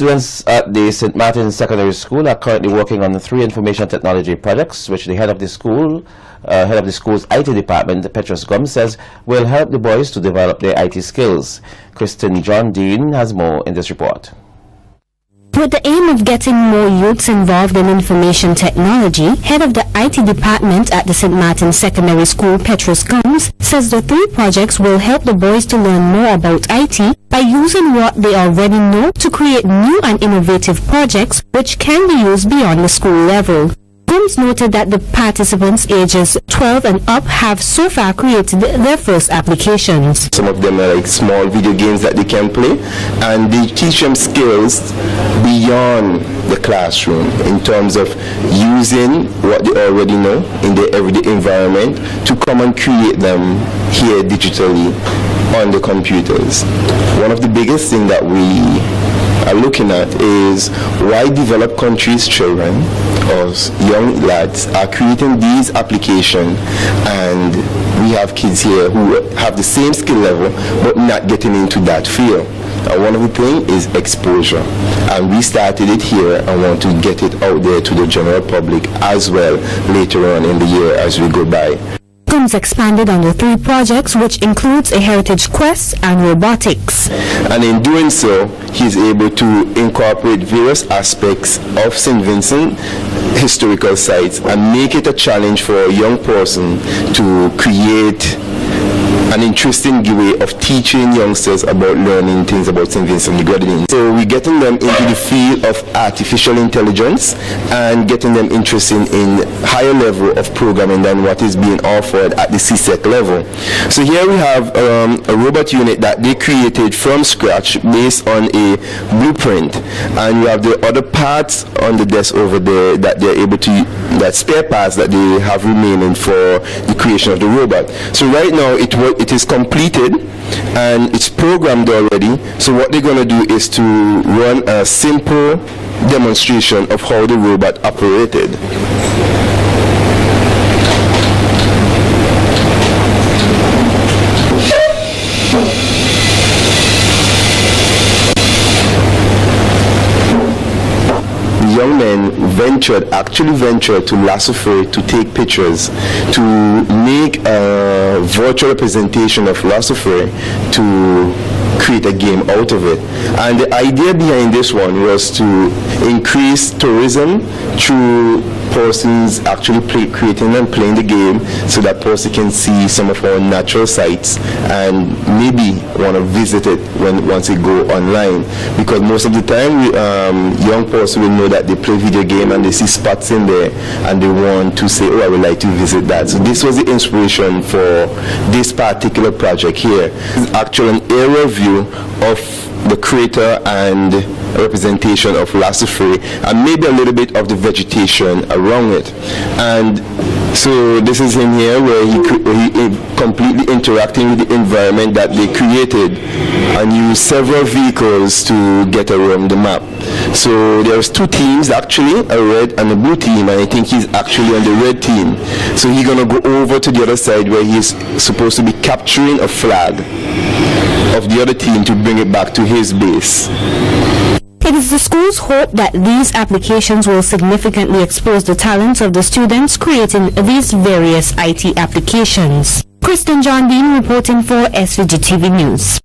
Students at the St. Martin's Secondary School are currently working on 3 information technology projects, which the head of the school's IT department, Petrus Gums, says will help the boys to develop their IT skills. Kristen John Dean has more in this report. With the aim of getting more youths involved in information technology, head of the IT department at the St. Martin's Secondary School, Petrus Gums, says the 3 projects will help the boys to learn more about IT by using what they already know to create new and innovative projects which can be used beyond the school level. Gums noted that the participants ages 12 and up have so far created their first applications. Some of them are like small video games that they can play, and they teach them skills beyond the classroom in terms of using what they already know in their everyday environment to come and create them here digitally on the computers. One of the biggest things that we are looking at is why developed countries' children or young lads are creating these applications, and we have kids here who have the same skill level but not getting into that field. And one of the things is exposure, and we started it here and want to get it out there to the general public as well later on in the year as we go by. Gums expanded on the 3 projects, which includes a heritage quest and robotics. And in doing so, he's able to incorporate various aspects of St. Vincent historical sites and make it a challenge for a young person to create an interesting way of teaching youngsters about learning things about St. Vincent the Grenadines. So we're getting them into the field of artificial intelligence and getting them interested in higher level of programming than what is being offered at the CSEC level. So here we have a robot unit that they created from scratch based on a blueprint, and you have the other parts on the desk over there that they're able to, that spare parts that they have remaining for the creation of the robot. So right now it is completed and it's programmed already. So what they're going to do is to run a simple demonstration of how the robot operated. Young men actually ventured to La Soufrière to take pictures, to make a virtual representation of La Soufrière, to create a game out of it. And the idea behind this one was to increase tourism through persons actually creating and playing the game, so that person can see some of our natural sites and maybe want to visit it once they go online. Because most of the time, young person will know that they play video game and they see spots in there and they want to say, oh, I would like to visit that. So this was the inspiration for this particular project here. It's actually an aerial view of the crater and representation of La Soufrière, and maybe a little bit of the vegetation around it. And so this is him here where he completely interacting with the environment that they created and used several vehicles to get around the map. So there's 2 teams actually, a red and a blue team, and I think he's actually on the red team. So he's gonna go over to the other side where he's supposed to be capturing a flag of the other team to bring it back to his base. It is the school's hope that these applications will significantly expose the talents of the students creating these various IT applications. Kristen John Dean reporting for SVGTV News.